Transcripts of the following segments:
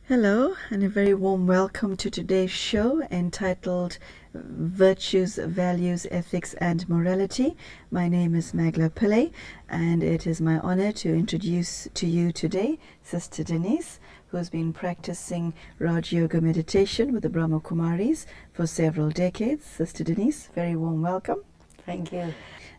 Hello, and a very warm welcome to today's show entitled Virtues, Values, Ethics and Morality. My name is Magela Pillay, and it is my honor to introduce to you today Sister Denise, who has been practicing Raj Yoga meditation with the Brahma Kumaris for several decades. Sister Denise, very warm welcome. Thank you.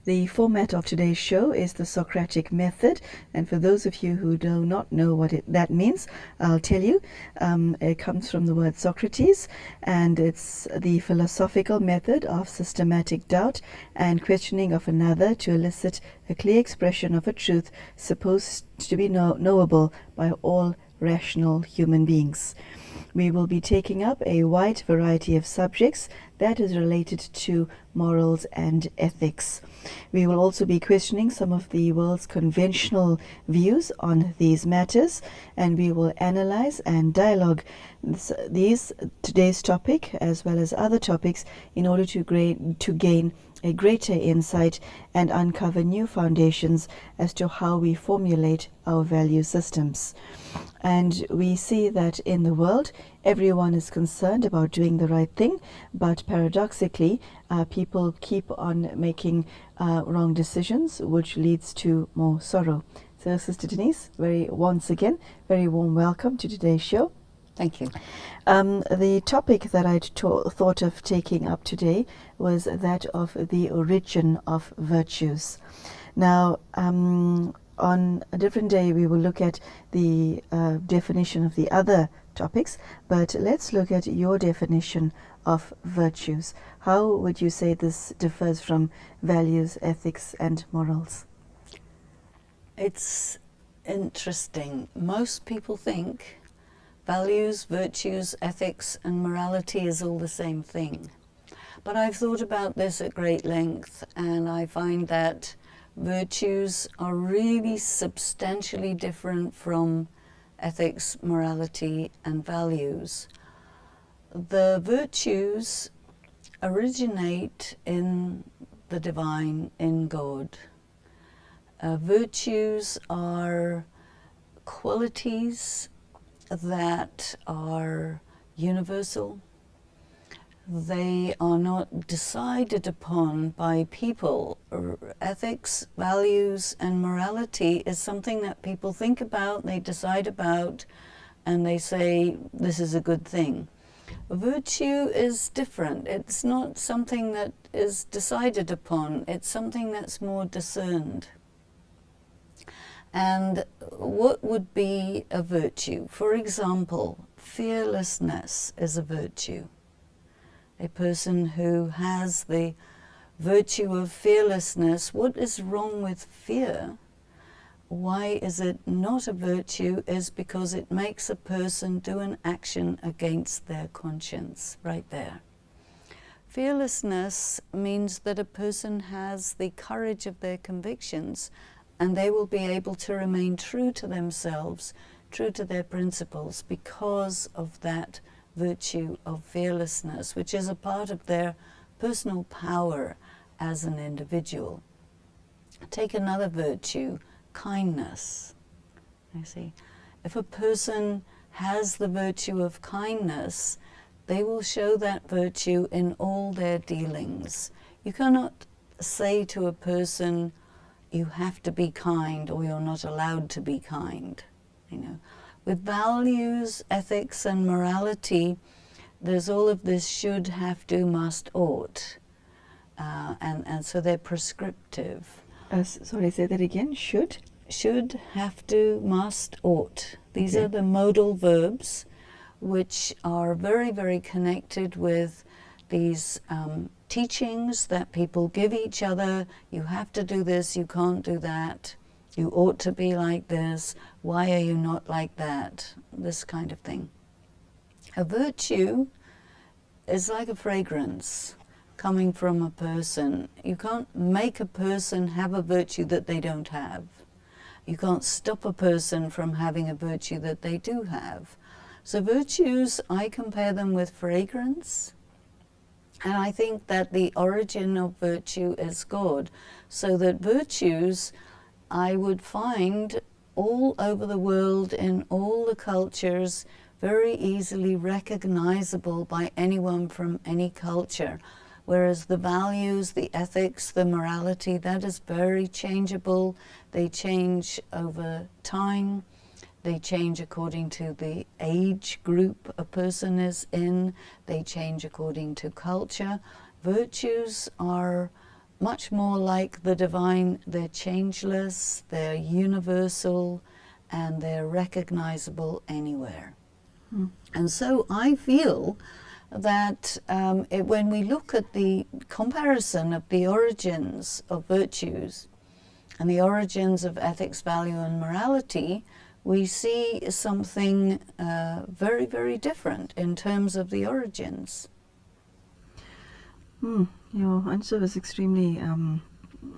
The format of today's show is the Socratic method, and for those of you who do not know what that means, I'll tell you. It comes from the word Socrates, and it's the philosophical method of systematic doubt and questioning of another to elicit a clear expression of a truth supposed to be knowable by all rational human beings. We will be taking up a wide variety of subjects that is related to morals and ethics. We will also be questioning some of the world's conventional views on these matters, and we will analyze and dialogue today's topic as well as other topics in order to gain a greater insight and uncover new foundations as to how we formulate our value systems. And we see that in the world, everyone is concerned about doing the right thing, but paradoxically, people keep on making wrong decisions, which leads to more sorrow. So, Sister Denise, once again, very warm welcome to today's show. Thank you. The topic that I'd thought of taking up today was that of the origin of virtues. Now, on a different day, we will look at the definition of the other topics, but let's look at your definition of virtues. How would you say this differs from values, ethics, and morals? It's interesting. Most people think values, virtues, ethics, and morality is all the same thing. But I've thought about this at great length, and I find that virtues are really substantially different from ethics, morality, and values. The virtues originate in the divine, in God. Virtues are qualities that are universal. They are not decided upon by people. Ethics, values, and morality is something that people think about, they decide about, and they say, this is a good thing. Virtue is different. It's not something that is decided upon. It's something that's more discerned. And what would be a virtue? For example, fearlessness is a virtue. A person who has the virtue of fearlessness, what is wrong with fear? Why is it not a virtue? Is because it makes a person do an action against their conscience, right there. Fearlessness means that a person has the courage of their convictions, and they will be able to remain true to themselves, true to their principles, because of that virtue of fearlessness, which is a part of their personal power as an individual. Take another virtue, kindness. You see, if a person has the virtue of kindness, they will show that virtue in all their dealings. You cannot say to a person, you have to be kind, or you're not allowed to be kind. With values, ethics, and morality, there's all of this should, have to, must, ought, and so they're prescriptive. Sorry, say that again. Should, have to, must, ought. These are the modal verbs, which are very, very connected with these teachings that people give each other. You have to do this, you can't do that. You ought to be like this. Why are you not like that? This kind of thing. A virtue is like a fragrance coming from a person. You can't make a person have a virtue that they don't have. You can't stop a person from having a virtue that they do have. So virtues, I compare them with fragrance. And I think that the origin of virtue is God. So that virtues, I would find all over the world, in all the cultures, very easily recognizable by anyone from any culture. Whereas the values, the ethics, the morality, that is very changeable. They change over time. They change according to the age group a person is in. They change according to culture. Virtues are much more like the divine. They're changeless, they're universal, and they're recognizable anywhere. And so I feel that when we look at the comparison of the origins of virtues and the origins of ethics, value, and morality, we see something very, very different in terms of the origins. Your answer was extremely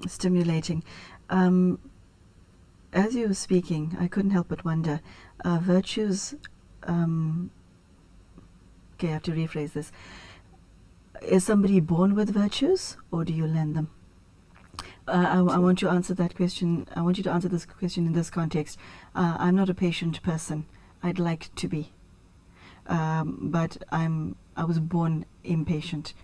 stimulating. As you were speaking, I couldn't help but wonder, virtues, okay, I have to rephrase this. Is somebody born with virtues, or do you learn them? I want to answer that question. I want you to answer this question in this context. I'm not a patient person. I'd like to be, but I was born impatient.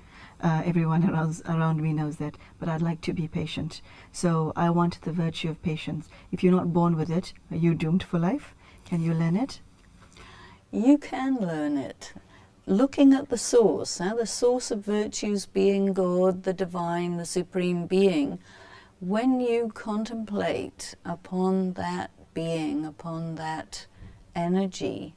Everyone around me knows that, but I'd like to be patient. So I want the virtue of patience. If you're not born with it, are you doomed for life? Can you learn it? You can learn it. Looking at the source of virtues being God, the divine, the supreme being, when you contemplate upon that being, upon that energy,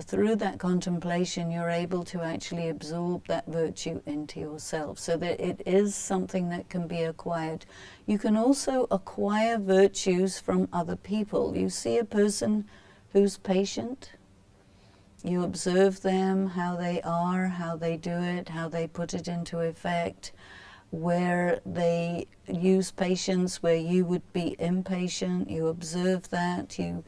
through that contemplation you're able to actually absorb that virtue into yourself, so that it is something that can be acquired. You can also acquire virtues from other people. You see a person who's patient, you observe them, how they are, how they do it, how they put it into effect, where they use patience where you would be impatient. You observe that. You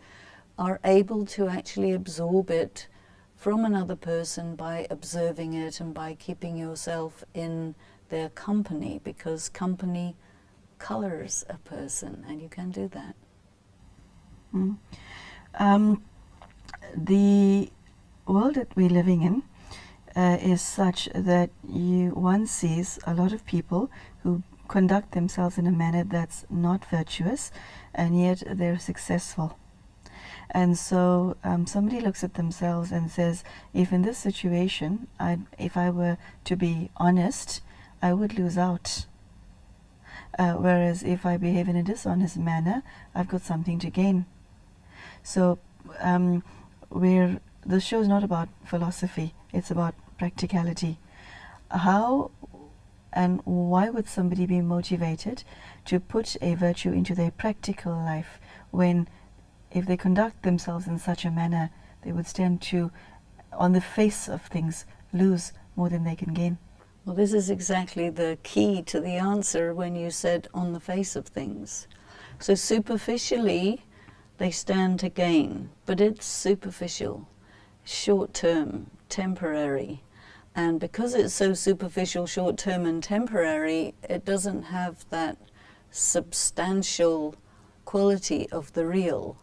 are able to actually absorb it from another person by observing it and by keeping yourself in their company, because company colors a person, and you can do that. The world that we're living in is such that one sees a lot of people who conduct themselves in a manner that's not virtuous, and yet they're successful. And so somebody looks at themselves and says, if in this situation, if I were to be honest, I would lose out. Whereas if I behave in a dishonest manner, I've got something to gain. So the show is not about philosophy, it's about practicality. How and why would somebody be motivated to put a virtue into their practical life when, if they conduct themselves in such a manner, they would stand to, on the face of things, lose more than they can gain? Well, this is exactly the key to the answer when you said on the face of things. So superficially, they stand to gain, but it's superficial, short-term, temporary. And because it's so superficial, short-term and temporary, it doesn't have that substantial quality of the real.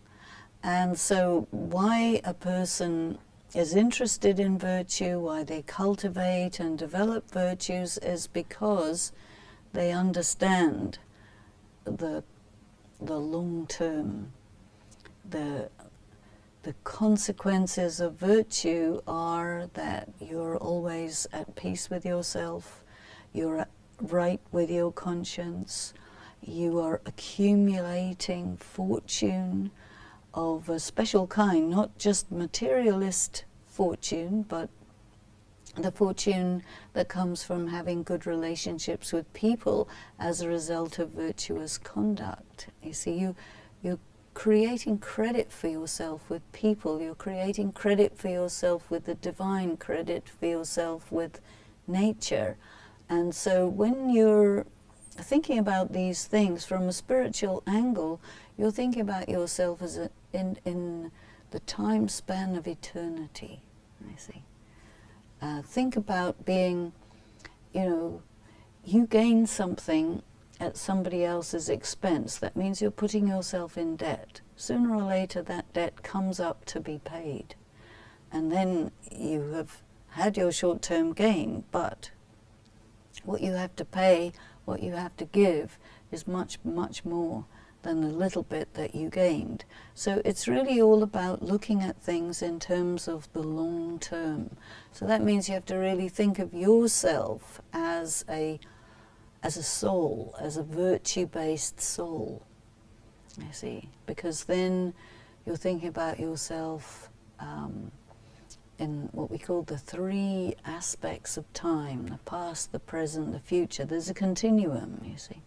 And so why a person is interested in virtue, why they cultivate and develop virtues, is because they understand the long term. The consequences of virtue are that you're always at peace with yourself, you're right with your conscience, you are accumulating fortune of a special kind, not just materialist fortune, but the fortune that comes from having good relationships with people as a result of virtuous conduct. You see, You're creating credit for yourself with people. You're creating credit for yourself with the divine, credit for yourself with nature. And so when you're thinking about these things from a spiritual angle, you're thinking about yourself as in the time span of eternity, I see. Think about being, you gain something at somebody else's expense. That means you're putting yourself in debt. Sooner or later that debt comes up to be paid. And then you have had your short-term gain, but what you have to pay, what you have to give is much, much more than the little bit that you gained. So it's really all about looking at things in terms of the long term. So that means you have to really think of yourself as a soul, as a virtue-based soul, you see, because then you're thinking about yourself in what we call the three aspects of time: the past, the present, the future. There's a continuum, you see.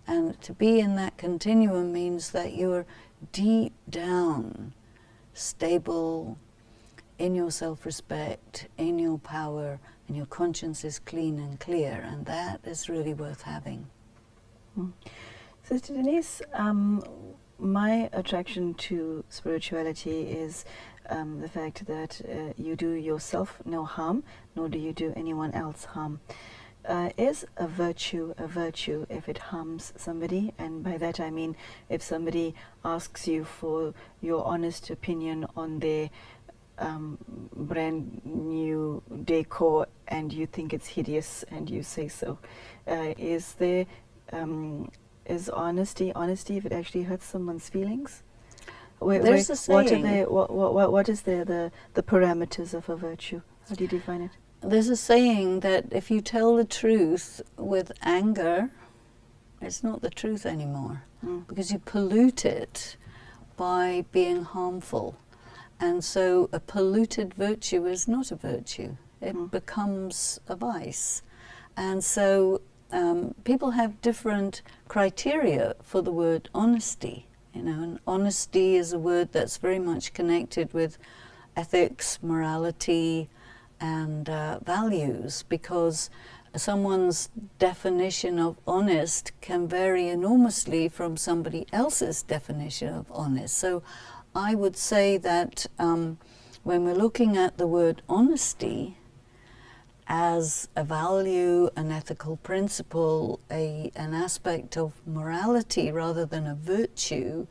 And to be in that continuum means that you're deep down, stable, in your self-respect, in your power, and your conscience is clean and clear, and that is really worth having. Sister Denise, my attraction to spirituality is the fact that you do yourself no harm, nor do you do anyone else harm. Is a virtue if it harms somebody? And by that I mean if somebody asks you for your honest opinion on their brand new decor and you think it's hideous and you say so. Is honesty if it actually hurts someone's feelings? There's a saying. What is the parameters of a virtue? How do you define it? There's a saying that if you tell the truth with anger, it's not the truth anymore, because you pollute it by being harmful. And so a polluted virtue is not a virtue. It becomes a vice. And so people have different criteria for the word honesty. And honesty is a word that's very much connected with ethics, morality, and values, because someone's definition of honest can vary enormously from somebody else's definition of honest. So I would say that when we're looking at the word honesty as a value, an ethical principle, an aspect of morality rather than a virtue,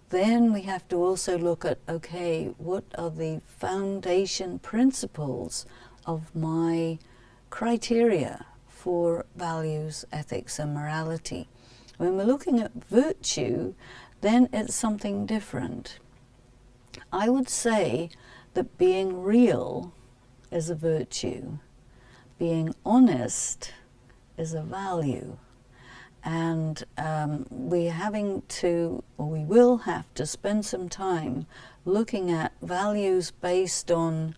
then we have to also look at, okay, what are the foundation principles of my criteria for values, ethics, and morality? When we're looking at virtue, then it's something different. I would say that being real is a virtue. Being honest is a value. And we will have to spend some time looking at values based on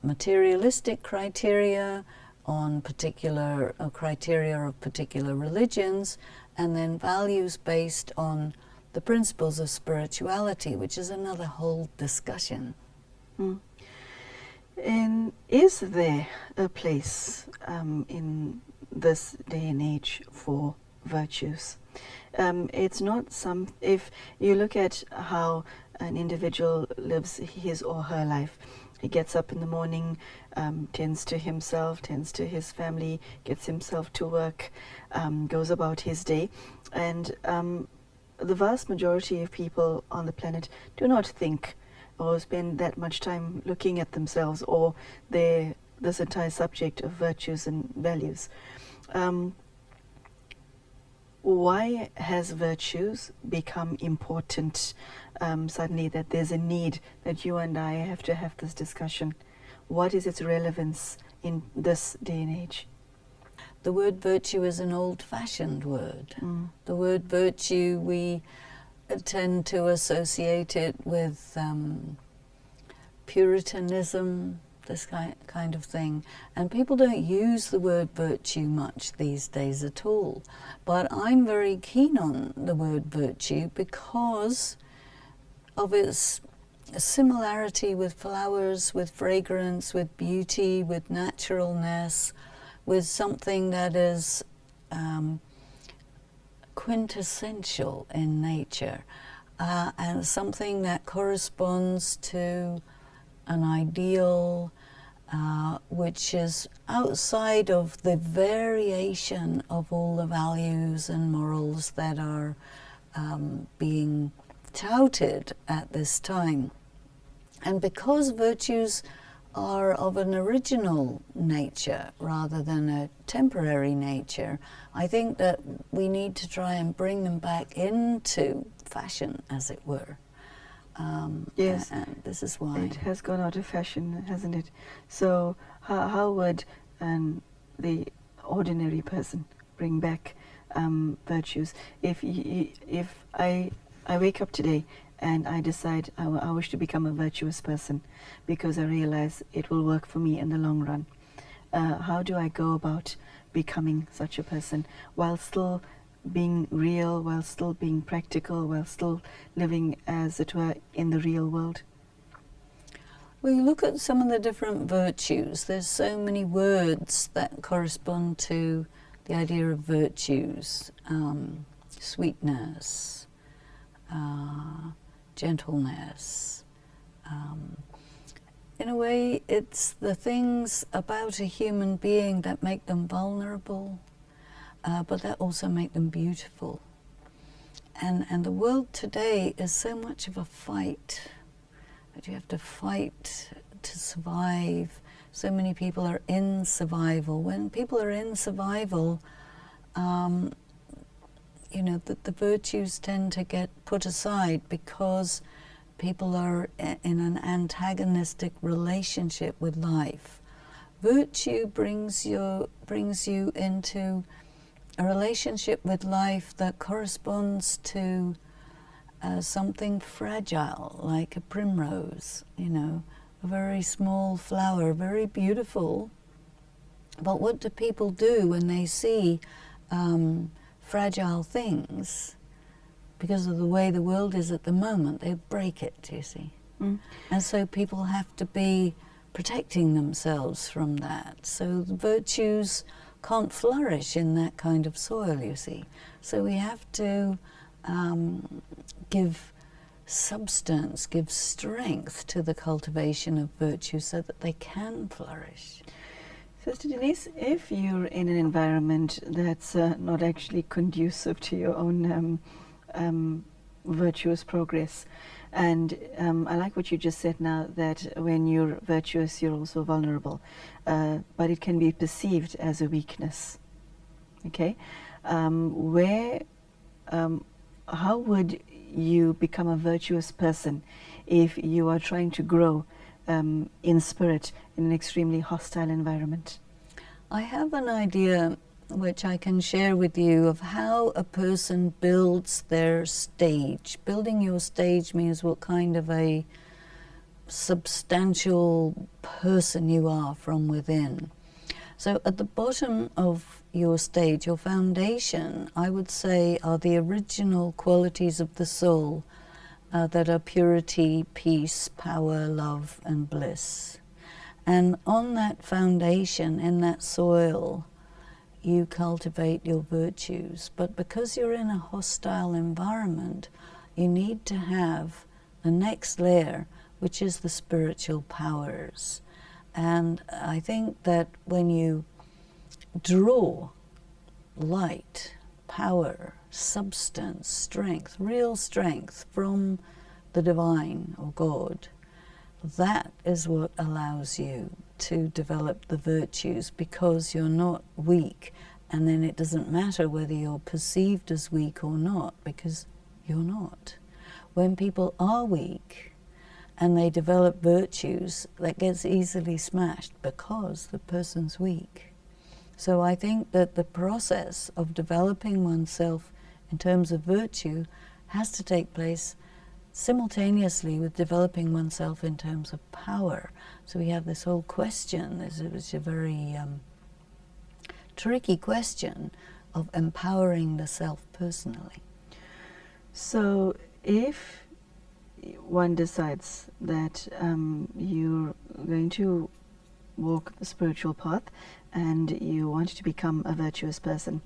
materialistic criteria, on particular criteria of particular religions, and then values based on the principles of spirituality, which is another whole discussion. And is there a place in this day and age for virtues? It's not if you look at how an individual lives his or her life, he gets up in the morning, tends to himself, tends to his family, gets himself to work, goes about his day, and the vast majority of people on the planet do not think or spend that much time looking at themselves or this entire subject of virtues and values. Why has virtues become important suddenly, that there's a need that you and I have to have this discussion? What is its relevance in this day and age? The word virtue is an old-fashioned word. The word virtue, we tend to associate it with Puritanism, this kind of thing. And people don't use the word virtue much these days at all. But I'm very keen on the word virtue because of its similarity with flowers, with fragrance, with beauty, with naturalness, with something that is quintessential in nature, and something that corresponds to an ideal which is outside of the variation of all the values and morals that are being touted at this time. And because virtues are of an original nature rather than a temporary nature, I think that we need to try and bring them back into fashion, as it were. Yes. And this is why. It has gone out of fashion, hasn't it? So how would the ordinary person bring back virtues? If I wake up today and I decide I wish to become a virtuous person because I realize it will work for me in the long run, how do I go about becoming such a person while still being real, while still being practical, while still living, as it were, in the real world? Well, you look at some of the different virtues. There's so many words that correspond to the idea of virtues. Sweetness, gentleness. In a way, it's the things about a human being that make them vulnerable, but that also make them beautiful. And the world today is so much of a fight, that you have to fight to survive. So many people are in survival. When people are in survival, you know, the virtues tend to get put aside because people are in an antagonistic relationship with life. Virtue brings you into a relationship with life that corresponds to something fragile, like a primrose, you know, a very small flower, very beautiful. But what do people do when they see fragile things? Because of the way the world is at the moment, they break it, you see. Mm. And so people have to be protecting themselves from that. So the virtues can't flourish in that kind of soil, you see. So we have to give substance, give strength to the cultivation of virtue so that they can flourish. Sister Denise, if you're in an environment that's not actually conducive to your own virtuous progress, and I like what you just said now, that when you're virtuous you're also vulnerable, but it can be perceived as a weakness. Okay, how would you become a virtuous person if you are trying to grow in spirit in an extremely hostile environment? I have an idea which I can share with you of how a person builds their stage. Building your stage means what kind of a substantial person you are from within. So at the bottom of your stage, your foundation, I would say, are the original qualities of the soul that are purity, peace, power, love, and bliss. And on that foundation, in that soil, you cultivate your virtues. But because you're in a hostile environment, you need to have the next layer, which is the spiritual powers. And I think that when you draw light, power, substance, strength, real strength from the divine or God, that is what allows you to develop the virtues, because you're not weak, and then it doesn't matter whether you're perceived as weak or not, because you're not. When people are weak and they develop virtues, that gets easily smashed because the person's weak. So I think that the process of developing oneself in terms of virtue has to take place simultaneously with developing oneself in terms of power. So we have this whole question, it was a very tricky question of empowering the self personally. So if one decides that you're going to walk the spiritual path and you want to become a virtuous person,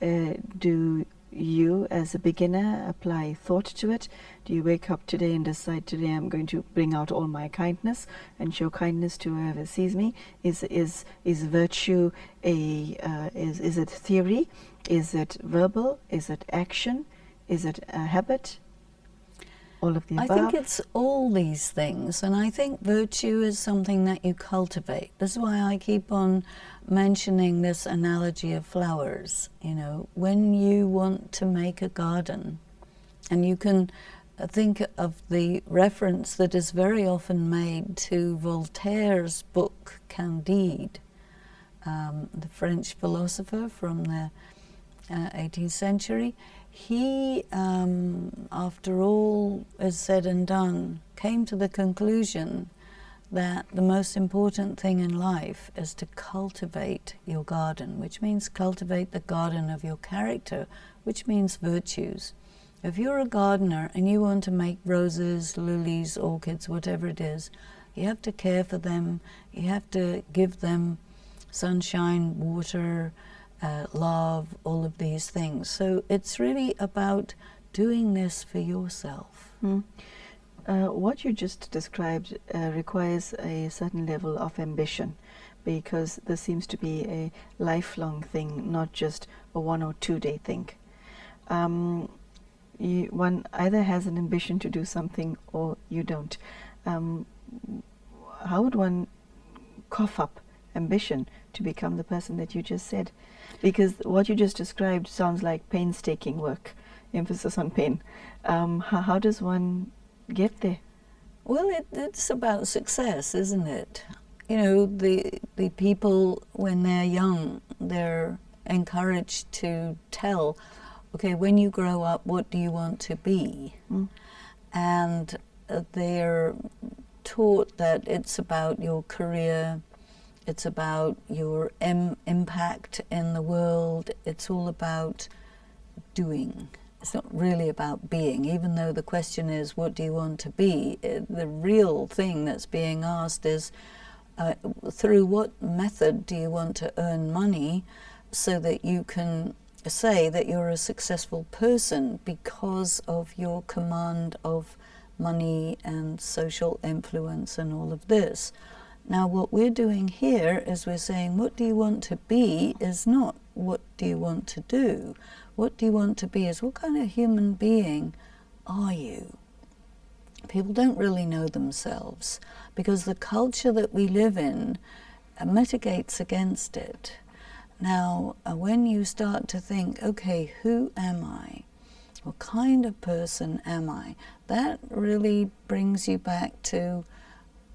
do you as a beginner apply thought to it? Do you wake up today and decide, today I'm going to bring out all my kindness and show kindness to whoever sees me? Is virtue is it theory? Is it verbal? Is it action? Is it a habit? All of the above? I think it's all these things, and I think virtue is something that you cultivate. This is why I keep on mentioning this analogy of flowers. You know, when you want to make a garden, and you can think of the reference that is very often made to Voltaire's book Candide, the French philosopher from the 18th century. He, after all is said and done, came to the conclusion that the most important thing in life is to cultivate your garden, which means cultivate the garden of your character, which means virtues. If you're a gardener and you want to make roses, lilies, orchids, whatever it is, you have to care for them, you have to give them sunshine, water, love, all of these things. So it's really about doing this for yourself. What you just described requires a certain level of ambition, because this seems to be a lifelong thing, not just a 1 or 2 day thing. One either has an ambition to do something or you don't. How would one cough up ambition to become the person that you just said? Because what you just described sounds like painstaking work, emphasis on pain. How does one get there? Well, it's about success, isn't it? You know, the people, when they're young, they're encouraged to tell, okay, when you grow up, what do you want to be? And they're taught that it's about your career, it's about your impact in the world, it's all about doing. It's not really about being, even though the question is, what do you want to be? The real thing that's being asked is, through what method do you want to earn money so that you can say that you're a successful person because of your command of money and social influence and all of this. Now what we're doing here is we're saying, what do you want to be is not what do you want to do. What do you want to be is, what kind of human being are you? People don't really know themselves because the culture that we live in mitigates against it. Now, when you start to think, okay, who am I? What kind of person am I? That really brings you back to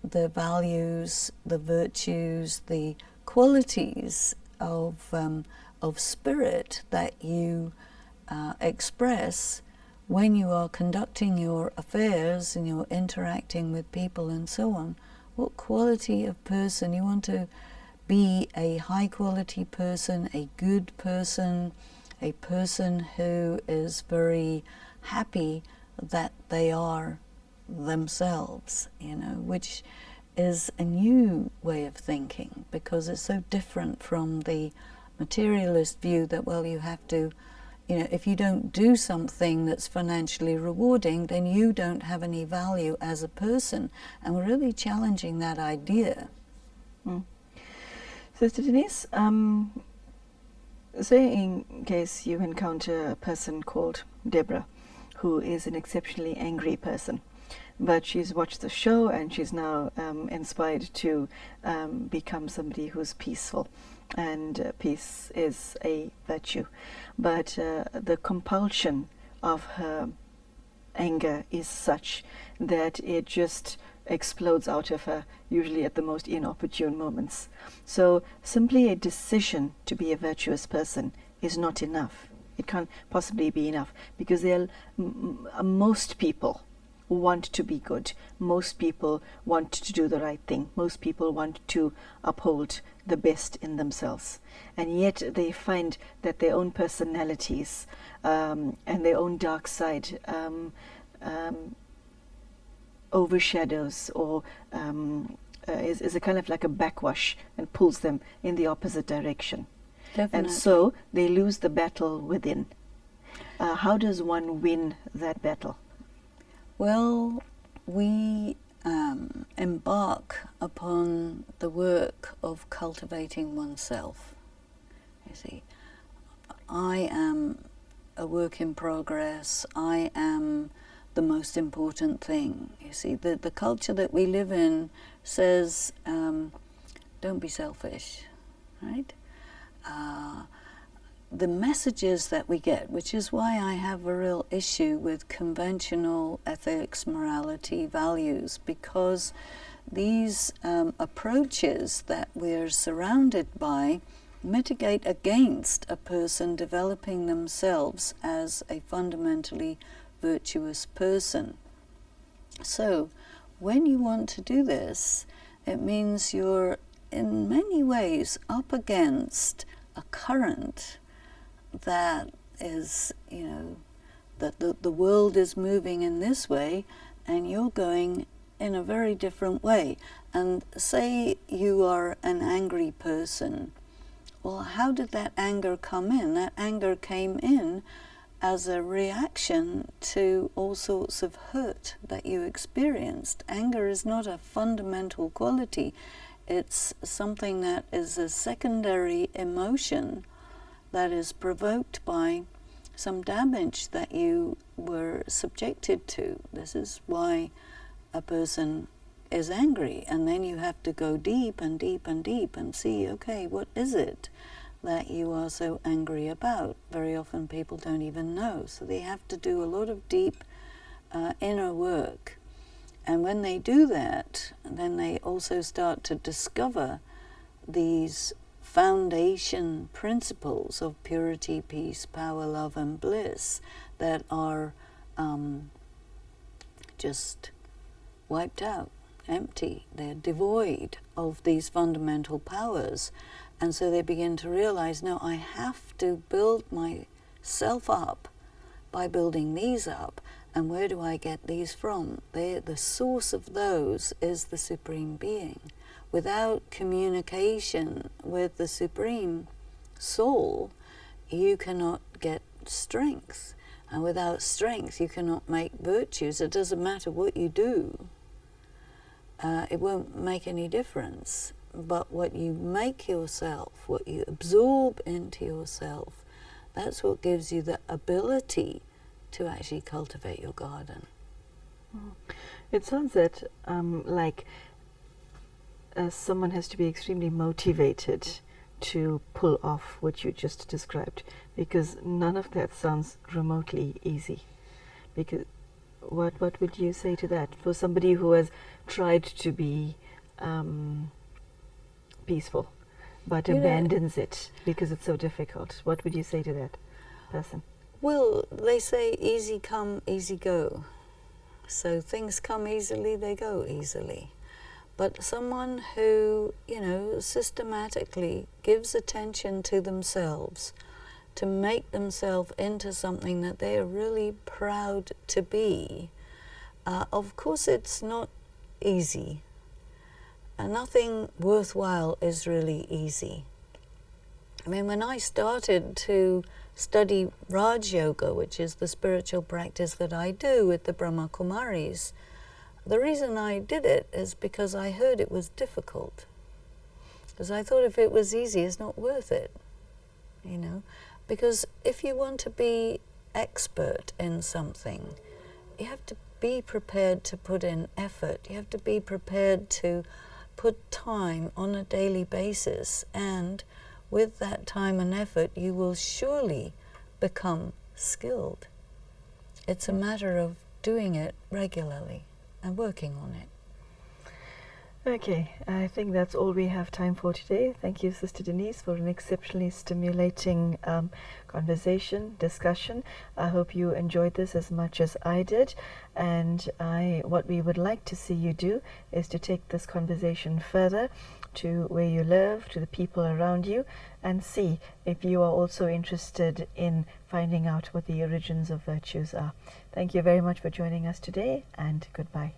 the values, the virtues, the qualities of spirit that you express when you are conducting your affairs and you're interacting with people and so on. What quality of person you want to be? A high quality person, a good person, a person who is very happy that they are themselves, you know, which is a new way of thinking because it's so different from the materialist view that, well, you have to, you know, if you don't do something that's financially rewarding, then you don't have any value as a person. And we're really challenging that idea. Sister Denise, say in case you encounter a person called Deborah, who is an exceptionally angry person, but she's watched the show and she's now inspired to become somebody who's peaceful. And peace is a virtue. But the compulsion of her anger is such that it just explodes out of her, usually at the most inopportune moments. So simply a decision to be a virtuous person is not enough. It can't possibly be enough because most people want to be good. Most people want to do the right thing. Most people want to uphold the best in themselves. And yet they find that their own personalities and their own dark side overshadows or is a kind of like a backwash and pulls them in the opposite direction. Definitely. And so they lose the battle within. How does one win that battle? Well, we embark upon the work of cultivating oneself. You see, I am a work in progress. I am the most important thing. You see, the culture that we live in says, don't be selfish, right? The messages that we get, which is why I have a real issue with conventional ethics, morality, values, because these approaches that we're surrounded by mitigate against a person developing themselves as a fundamentally virtuous person. So when you want to do this, it means you're in many ways up against a current that is, that the world is moving in this way and you're going in a very different way. And say you are an angry person. Well, how did that anger come in? That anger came in as a reaction to all sorts of hurt that you experienced. Anger is not a fundamental quality. It's something that is a secondary emotion that is provoked by some damage that you were subjected to. This is why a person is angry. And then you have to go deep and deep and deep and see, okay, what is it that you are so angry about? Very often people don't even know. So they have to do a lot of deep inner work. And when they do that, then they also start to discover these foundation principles of purity, peace, power, love, and bliss that are just wiped out, empty. They're devoid of these fundamental powers. And so they begin to realize, no, I have to build myself up by building these up. And where do I get these from? The source of those is the Supreme Being. Without communication with the Supreme Soul, you cannot get strength. And without strength, you cannot make virtues. It doesn't matter what you do. It won't make any difference. But what you make yourself, what you absorb into yourself, that's what gives you the ability to actually cultivate your garden. It sounds that like someone has to be extremely motivated to pull off what you just described, because none of that sounds remotely easy. Because what would you say to that for somebody who has tried to be peaceful but abandons it because it's so difficult? What would you say to that person? Well, they say easy come, easy go. So things come easily, they go easily. But someone who, systematically gives attention to themselves, to make themselves into something that they are really proud to be, of course it's not easy. Nothing worthwhile is really easy. I mean, when I started to study Raj Yoga, which is the spiritual practice that I do with the Brahma Kumaris, the reason I did it is because I heard it was difficult. Because I thought if it was easy, it's not worth it. Because if you want to be expert in something, you have to be prepared to put in effort. You have to be prepared to put time on a daily basis, and with that time and effort you will surely become skilled. It's a matter of doing it regularly and working on it. Okay, I think that's all we have time for today. Thank you, Sister Denise, for an exceptionally stimulating conversation, discussion. I hope you enjoyed this as much as I did. And what we would like to see you do is to take this conversation further to where you live, to the people around you, and see if you are also interested in finding out what the origins of virtues are. Thank you very much for joining us today, and goodbye.